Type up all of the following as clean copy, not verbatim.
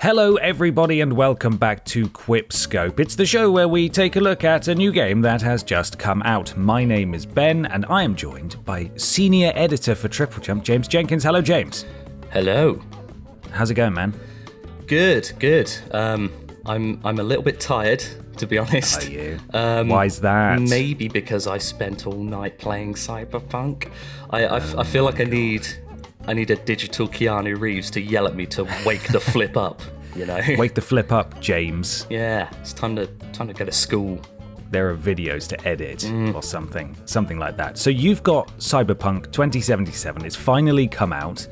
Hello everybody and welcome back to QuipScope. It's the show where we take a look at a new game that has just come out. My name is Ben and I am joined by senior editor for TripleJump, James Jenkins. Hello James. Hello. How's it going, man? Good. I'm a little bit tired, to be honest. Are you? Why's that? Maybe because I spent all night playing Cyberpunk. I feel like I need a digital Keanu Reeves to yell at me to wake the flip up, you know? Wake the flip up, James. Yeah, it's time to go to school. There are videos to edit or something like that. So you've got Cyberpunk 2077. It's finally come out.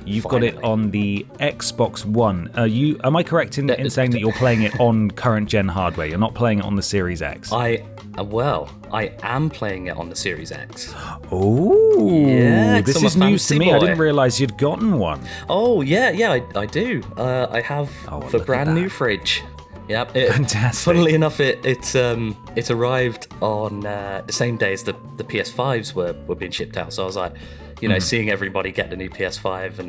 You've got it on the Xbox One. Am I correct in saying that you're playing it on current gen hardware? You're not playing it on the Series X? I am playing it on the Series X. Oh, yeah, this is news to me. Boy. I didn't realise you'd gotten one. Oh, yeah, I do. I have the brand new fridge. Yep. Fantastic. Funnily enough, it arrived on the same day as the PS5s were being shipped out. So I was like, seeing everybody get the new PS5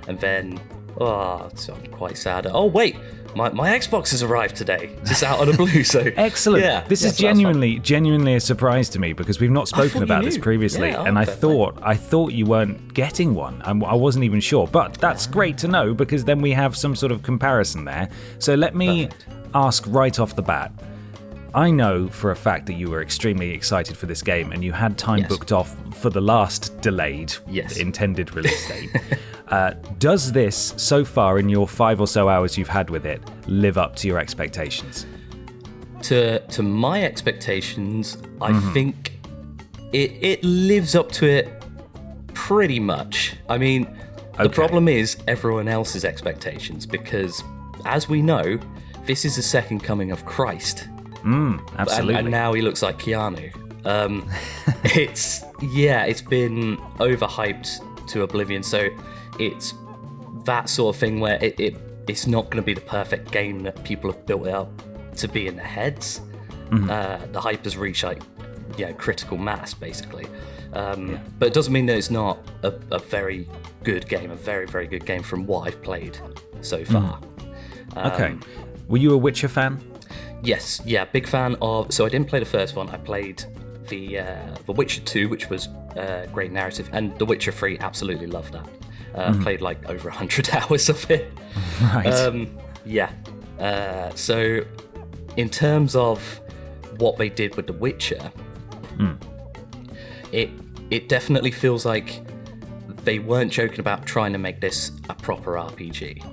and then, so I'm quite sad. Oh, wait. My Xbox has arrived today, just out of the blue. So excellent. Yeah, this is genuinely a surprise to me because we've not spoken about this previously, and I thought you weren't getting one. I wasn't even sure, but that's great to know because then we have some sort of comparison there. So let me ask right off the bat. I know for a fact that you were extremely excited for this game and you had time booked off for the last delayed intended release date. Does this, so far in your 5 or so hours you've had with it, live up to your expectations? To my expectations, I think it lives up to it pretty much. I mean, the problem is everyone else's expectations because, as we know, this is the second coming of Christ. Absolutely. And now he looks like Keanu. It's been overhyped to oblivion. So it's that sort of thing where it's not going to be the perfect game that people have built it up to be in their heads. The hype has reached critical mass basically. But it doesn't mean that it's not a very good game, a very, very good game from what I've played so far. Okay. Were you a Witcher fan? Yes, big fan of. So I didn't play the first one. I played the Witcher 2, which was great narrative, and The Witcher 3. Absolutely loved that. Played like over 100 hours of it. Right. So in terms of what they did with The Witcher, it definitely feels like they weren't joking about trying to make this a proper RPG.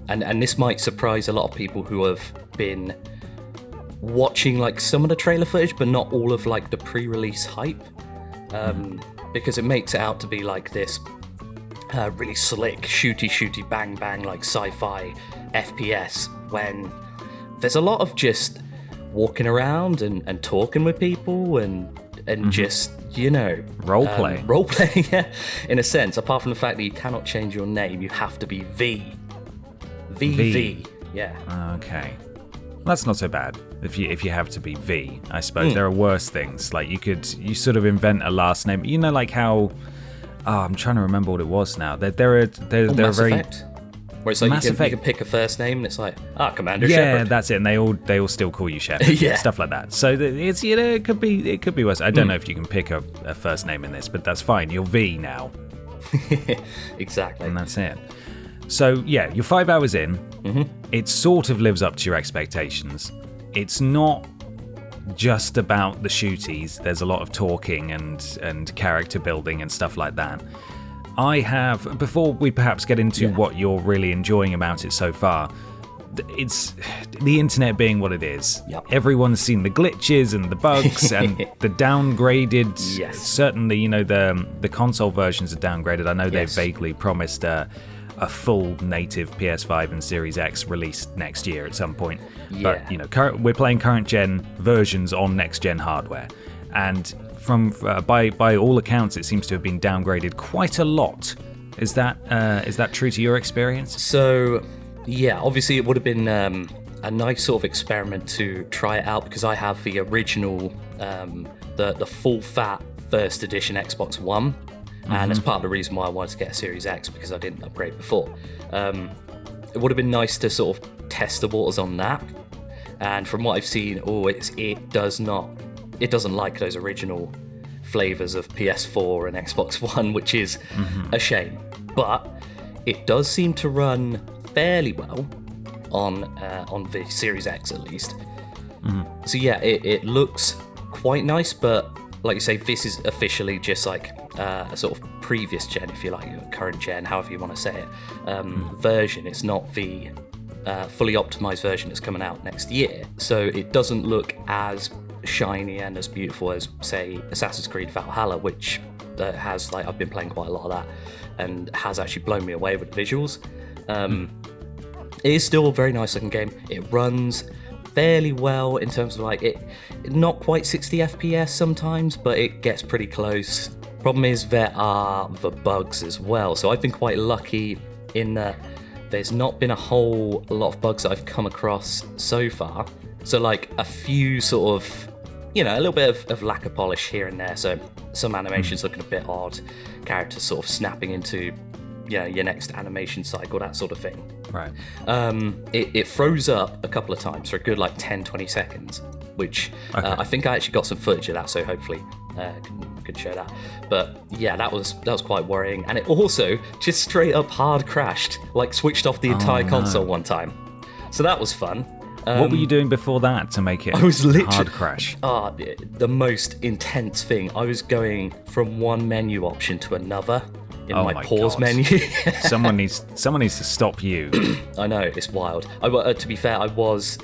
And this might surprise a lot of people who have been watching like some of the trailer footage, but not all of like the pre-release hype, because it makes it out to be like this really slick, shooty, bang, like sci-fi FPS, when there's a lot of just walking around and talking with people and just, Roleplay. Yeah, in a sense, apart from the fact that you cannot change your name, you have to be V. Yeah. Okay. That's not so bad if you have to be V. I suppose there are worse things. Like you sort of invent a last name. You know, like how I'm trying to remember what it was now. There are Mass very Effect, where it's like you can pick a first name and it's like Commander Shepard. Yeah, that's it. And they all still call you Shepard. Stuff like that. So it's it could be worse. I don't know if you can pick a first name in this, but that's fine. You're V now. Exactly. And that's it. So, you're 5 hours in. It sort of lives up to your expectations. It's not just about the shooties. There's a lot of talking and character building and stuff like that. Before we perhaps get into what you're really enjoying about it so far, it's the internet being what it is. Everyone's seen the glitches and the bugs and the downgraded. Certainly, the console versions are downgraded. I know they vaguely promised a full native PS5 and Series X release next year at some point. But we're playing current gen versions on next gen hardware, and from by all accounts, it seems to have been downgraded quite a lot. Is that true to your experience? So obviously it would have been a nice sort of experiment to try it out because I have the original, the full fat first edition Xbox One. And that's part of the reason why I wanted to get a Series X, because I didn't upgrade before. it would have been nice to sort of test the waters on that. And from what I've seen, it doesn't like those original flavors of PS4 and Xbox One, which is a shame. But it does seem to run fairly well on the Series X at least. So yeah, it looks quite nice, but like you say, this is officially just like a sort of previous gen, if you like, current gen, however you want to say it, version. It's not the fully optimized version that's coming out next year, so it doesn't look as shiny and as beautiful as, say, Assassin's Creed Valhalla, which has, like, I've been playing quite a lot of that and has actually blown me away with the visuals. It is still a very nice looking game. It runs fairly well in terms of, like, it not quite 60 FPS sometimes, but it gets pretty close. Problem is there are the bugs as well, so I've been quite lucky in that there's not been a whole lot of bugs that I've come across so far. So, like, a few sort of, a little bit of lack of polish here and there. So some animations looking a bit odd, characters sort of snapping into, your next animation cycle, that sort of thing. Right. It froze up a couple of times for a good, like, 10, 20 seconds, which I think I actually got some footage of that, so hopefully could show that. But yeah, that was quite worrying. And it also just straight up hard crashed, like switched off the entire console one time. So that was fun. What were you doing before that to make it hard crash? The most intense thing. I was going from one menu option to another in my pause menu. Someone needs to stop you. I know, it's wild. To be fair, I was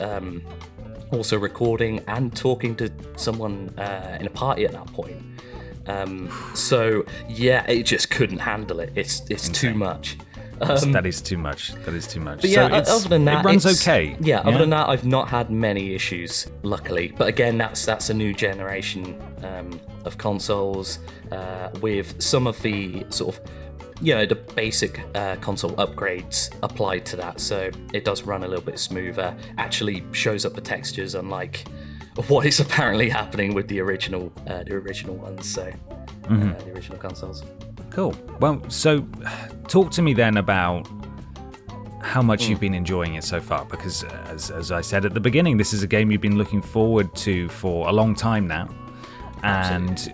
also recording and talking to someone in a party at that point. So yeah, it just couldn't handle it. It's too much. That is too much. But yeah, so other than that, it runs okay. Yeah, other than that, I've not had many issues, luckily. But again, that's a new generation of consoles with some of the sort of, the basic console upgrades applied to that. So it does run a little bit smoother. Actually shows up the textures, unlike what is apparently happening with the original ones. So the original consoles. Cool. Well, so talk to me then about how much you've been enjoying it so far, because as I said at the beginning, this is a game you've been looking forward to for a long time now, and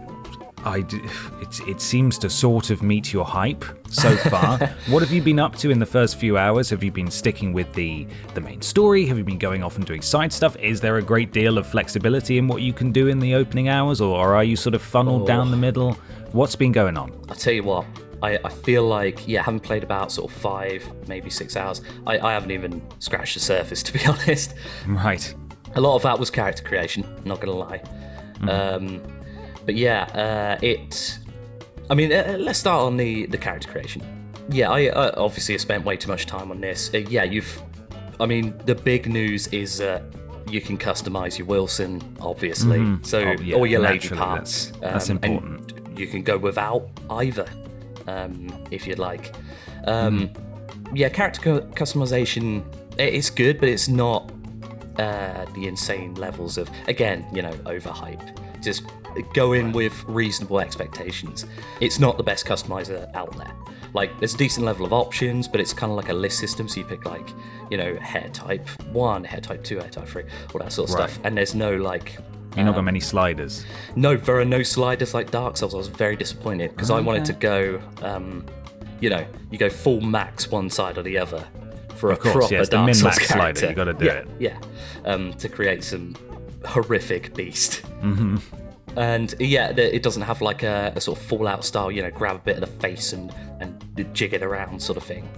it seems to sort of meet your hype so far. What have you been up to in the first few hours? Have you been sticking with the main story? Have you been going off and doing side stuff? Is there a great deal of flexibility in what you can do in the opening hours, or are you sort of funneled down the middle? What's been going on? I'll tell you what, I feel like, having played about sort of 5, maybe 6 hours, I haven't even scratched the surface, to be honest. Right. A lot of that was character creation, not gonna lie. But yeah, let's start on the character creation. Yeah, I obviously have spent way too much time on this. The big news is that you can customize your Wilson, obviously. So, or your lady parts. That's important. And you can go without either, if you'd like. Character customization, it's good, but it's not the insane levels of, again, overhype. Just go in with reasonable expectations. It's not the best customizer out there. Like, there's a decent level of options, but it's kind of like a list system, so you pick, like, hair type 1, hair type 2, hair type 3, all that sort of stuff. And there's no, like... You've not got many sliders? No, there are no sliders like Dark Souls. I was very disappointed, because I wanted to go, you go full max one side or the other for a proper Dark Souls character. Slider, you got to do it. Yeah, to create some horrific beast. And it doesn't have like a sort of Fallout style, grab a bit of the face and jig it around sort of thing.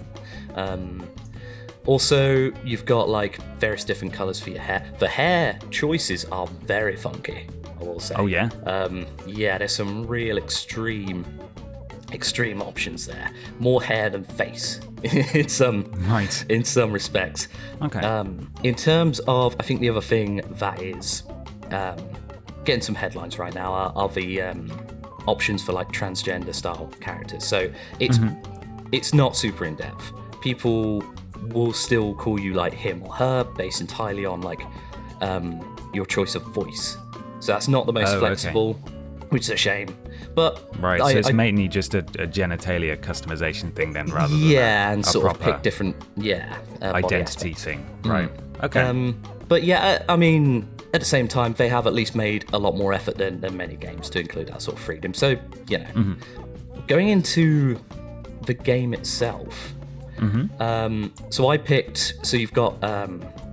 Also, you've got like various different colours for your hair. The hair choices are very funky, I will say. Oh yeah? There's some real extreme options there. More hair than face in some respects. Okay. In terms of, I think the other thing that is getting some headlines right now are the options for like transgender style characters. So it's not super in depth. People will still call you like him or her based entirely on like your choice of voice. So that's not the most flexible, which is a shame. But right, so it's mainly just a genitalia customization thing then, rather than and sort of pick different identity thing, right? Okay. But yeah, I mean, at the same time, they have at least made a lot more effort than many games to include that sort of freedom. So going into the game itself, so I picked. So you've got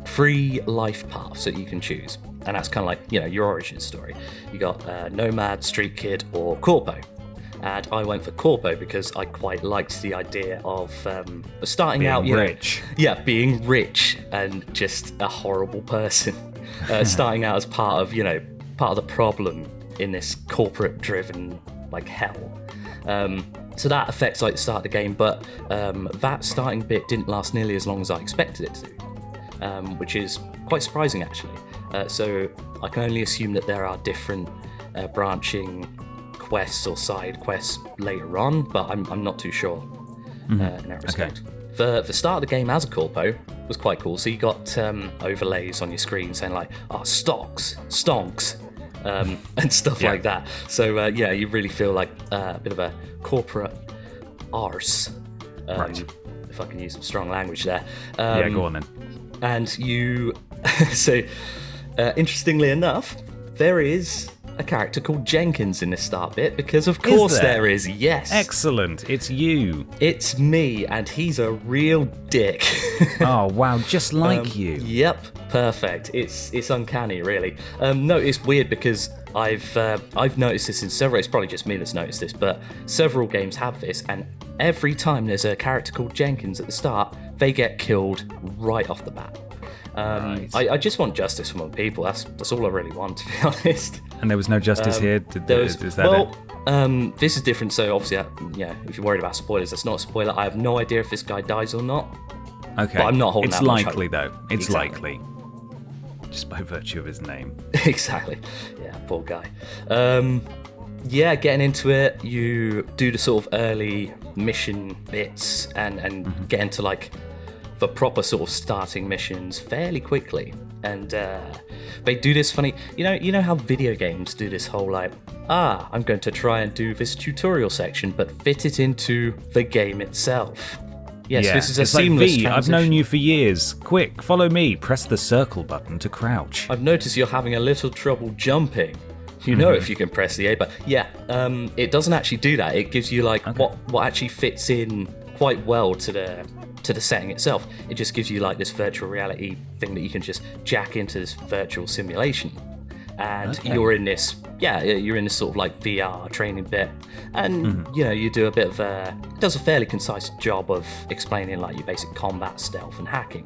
3 life paths that you can choose. And that's kind of like, your origin story. You got Nomad, Street Kid, or Corpo. And I went for Corpo because I quite liked the idea of starting being out... rich. Being rich and just a horrible person. Starting out as part of the problem in this corporate-driven, hell. So that affects, the start of the game, but that starting bit didn't last nearly as long as I expected it to, which is quite surprising, actually. So I can only assume that there are different branching quests or side quests later on, but I'm not too sure in that respect. Okay. The start of the game as a corpo was quite cool. So you got overlays on your screen saying stocks, stonks, and stuff like that. So you really feel like a bit of a corporate arse, if I can use some strong language there. Go on then. And you... so... interestingly enough, there is a character called Jenkins in this start bit, because of course there is, yes. Excellent, it's you. It's me, and he's a real dick. Oh, wow, just like you. Yep, perfect. It's uncanny, really. No, it's weird because I've noticed this in several... It's probably just me that's noticed this, but several games have this, and every time there's a character called Jenkins at the start, they get killed right off the bat. Right. I just want justice from other people. That's all I really want, to be honest. And there was no justice here? Is that it? This is different. So obviously, if you're worried about spoilers, that's not a spoiler. I have no idea if this guy dies or not. Okay. But I'm not holding It's that much likely, hope. though. It's Exactly. likely. Just by virtue of his name. Exactly. Yeah, poor guy. Getting into it, you do the sort of early mission bits and get into the proper sort of starting missions fairly quickly. And they do this funny, you know how video games do this whole I'm going to try and do this tutorial section but fit it into the game itself. Yes, this is a seamless transition. I've known you for years. Quick, follow me. Press the circle button to crouch. I've noticed you're having a little trouble jumping. If you can press the A button. It doesn't actually do that. It gives you what actually fits in quite well to the setting itself. It just gives you this virtual reality thing that you can just jack into this virtual simulation, and you're in this sort of VR training bit, and you do a bit of it does a fairly concise job of explaining your basic combat, stealth, and hacking,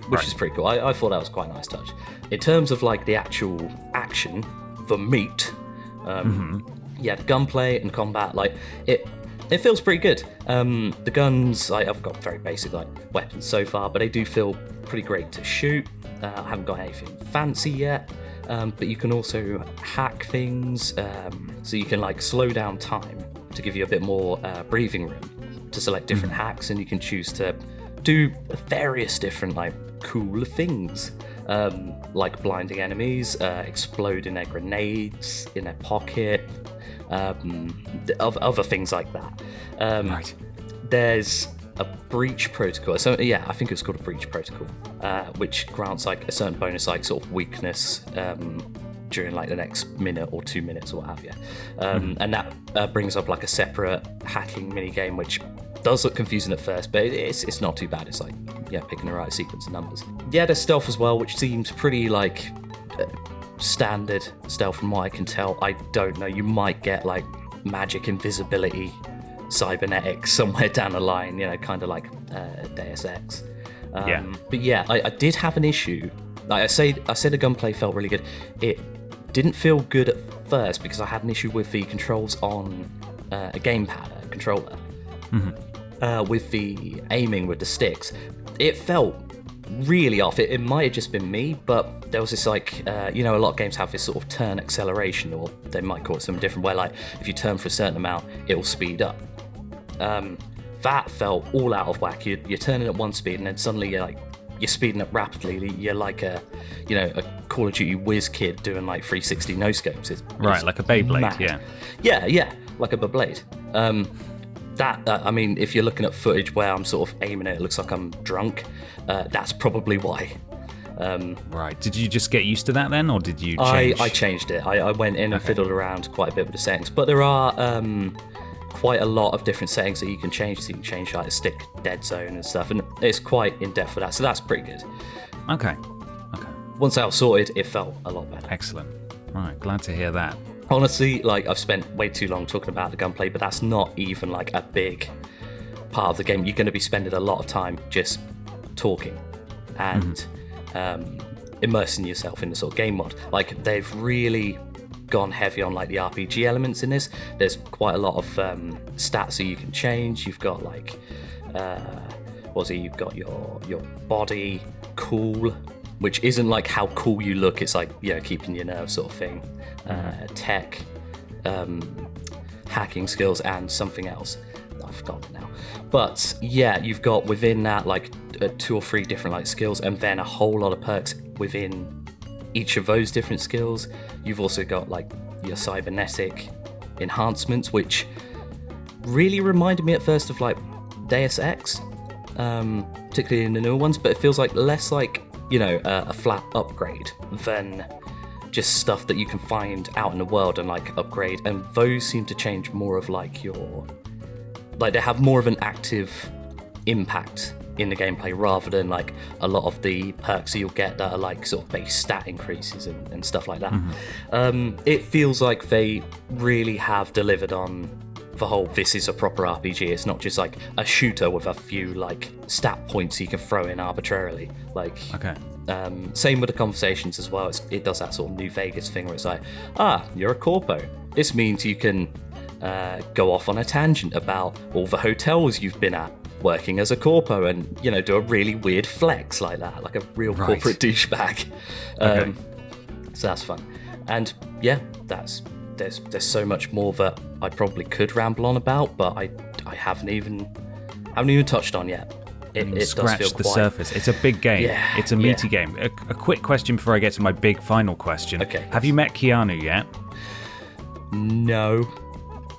which is pretty cool. I thought that was quite a nice touch. In terms of the actual action, the meat, the gunplay and combat, it feels pretty good. The guns, I've got very basic weapons so far, but they do feel pretty great to shoot. I haven't got anything fancy yet, but you can also hack things, so you can slow down time to give you a bit more breathing room to select different hacks, and you can choose to do various different cool things, like blinding enemies, exploding their grenades in their pocket. Other things like that. There's a breach protocol. So I think it's called a breach protocol, which grants a certain bonus sort of weakness during the next minute or 2 minutes or what have you. And that brings up a separate hacking mini game, which does look confusing at first, but it's not too bad. It's picking the right sequence of numbers. There's stealth as well, which seems pretty standard stealth from what I can tell. I don't know, you might get magic invisibility cybernetics somewhere down the line, kind of Deus Ex. But I did have an issue. I said the gunplay felt really good. It didn't feel good at first because I had an issue with the controls on a gamepad, a controller. With the aiming with the sticks, it felt really off. It might have just been me, but there was this a lot of games have this sort of turn acceleration, or they might call it something different, where if you turn for a certain amount, it'll speed up. That felt all out of whack. You're turning at one speed, and then suddenly you're speeding up rapidly. You're like a Call of Duty whiz kid doing 360 no scopes. It's like a Beyblade, mad. Yeah, like a blade. I mean, if you're looking at footage where I'm sort of aiming it looks like I'm drunk, that's probably why. Right. Did you just get used to that then, or did you change? I changed it. I went in and fiddled around quite a bit with the settings, but there are quite a lot of different settings that you can change. So you can change like the stick dead zone and stuff, and it's quite in depth for that. So that's pretty good. Okay. Once that was sorted, it felt a lot better. Excellent. All right. Glad to hear that. Honestly, like I've spent way too long talking about the gunplay, but that's not even like a big part of the game. You're going to be spending a lot of time just talking and immersing yourself in the sort of game mod. Like they've really gone heavy on like the RPG elements in this. There's quite a lot of stats that you can change. You've got like you've got your body cool, which isn't like how cool you look, it's like, you know, keeping your nerve sort of thing. Tech, hacking skills, and something else I've forgotten now. But yeah, you've got within that like 2 or 3 different like skills, and then a whole lot of perks within each of those different skills. You've also got like your cybernetic enhancements, which really reminded me at first of like Deus Ex, particularly in the newer ones, but it feels like less like, you know, a flat upgrade than just stuff that you can find out in the world and like upgrade. And those seem to change more of like they have more of an active impact in the gameplay rather than like a lot of the perks that you'll get that are like sort of base stat increases and stuff like that. It feels like they really have delivered on the whole, this is a proper RPG. It's not just like a shooter with a few like stat points you can throw in arbitrarily. Like, same with the conversations as well. It does that sort of New Vegas thing where it's like, you're a corpo. This means you can go off on a tangent about all the hotels you've been at working as a corpo, and, you know, do a really weird flex like that, like a real corporate douchebag. So that's fun. And yeah, there's so much more that I probably could ramble on about, but I haven't even touched on yet. It scratch does feel the surface. It's a big game. Yeah, it's a meaty game. A quick question before I get to my big final question. Okay. Have you met Keanu yet? No.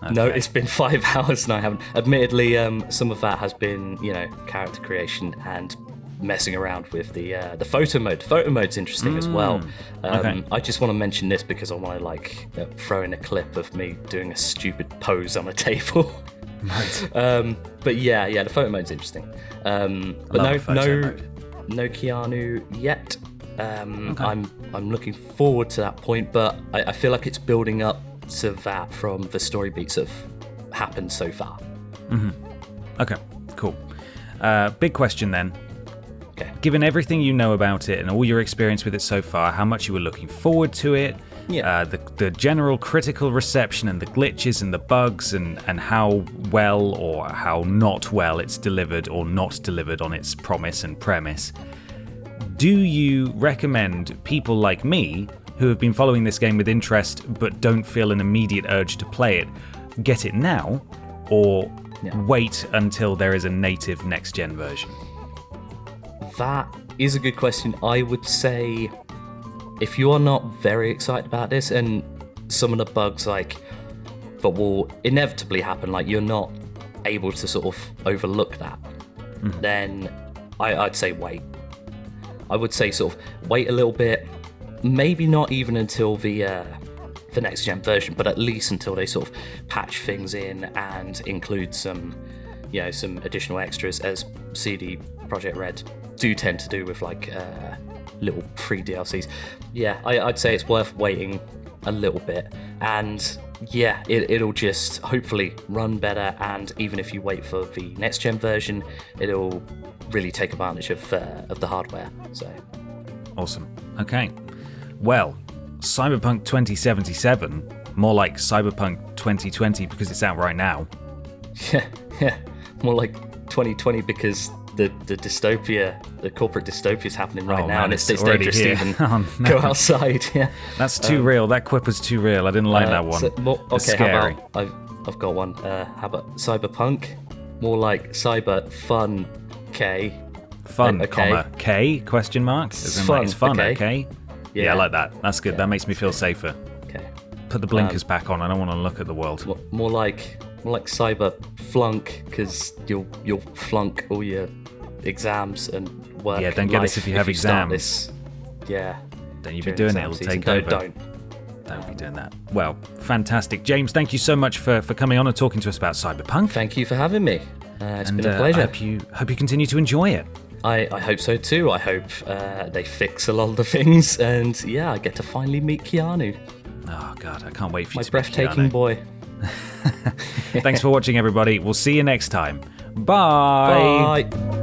Okay. No, it's been 5 hours and I haven't. Admittedly, some of that has been, you know, character creation and messing around with the photo mode. Photo mode's interesting as well. I just want to mention this because I want to like throw in a clip of me doing a stupid pose on a table. Right. But yeah, the photo mode's interesting. But no Keanu yet. I'm looking forward to that point, but I feel like it's building up to that from the story beats that have happened so far. Okay, cool. Big question then. Okay. Given everything you know about it and all your experience with it so far, how much you were looking forward to it, the general critical reception and the glitches and the bugs and how well or how not well it's delivered or not delivered on its promise and premise, do you recommend people like me who have been following this game with interest but don't feel an immediate urge to play it, get it now, or wait until there is a native next-gen version? That is a good question. I would say if you are not very excited about this, and some of the bugs like that will inevitably happen, like you're not able to sort of overlook that, then I'd say wait. I would say sort of wait a little bit, maybe not even until the next gen version, but at least until they sort of patch things in and include some additional extras, as CD PROJEKT RED do tend to do with like little free DLCs. Yeah, I'd say it's worth waiting a little bit, and yeah, it'll just hopefully run better, and even if you wait for the next gen version, it'll really take advantage of the hardware. So awesome. Okay, well, Cyberpunk 2077, more like Cyberpunk 2020 because it's out right now. Yeah, more like 2020 because the dystopia, the corporate dystopia is happening right now, and it's dangerous to even go outside. Yeah, that's too real. That quip was too real. I didn't like that one. Okay, scary. How about I've got one. How about Cyberpunk? More like Cyber Fun K. Fun, okay. comma K? Question mark? As in, fun. Like, it's fun. Okay. Okay. Yeah, I like that. That's good. That makes me feel safer. Okay. put the blinkers back on. I don't want to look at the world. More like cyber flunk, because you'll flunk all your exams and work. Yeah, don't get this if you have exams. Don't you be doing it, it'll take over. Don't be doing that. Well, fantastic. James, thank you so much for coming on and talking to us about Cyberpunk. Thank you for having me. It's been a pleasure. I hope you continue to enjoy it. I hope so too. I hope they fix a lot of the things, and I get to finally meet Keanu. Oh God, I can't wait for you to meet Keanu. My breathtaking boy. Thanks for watching, everybody. We'll see you next time. Bye. Bye.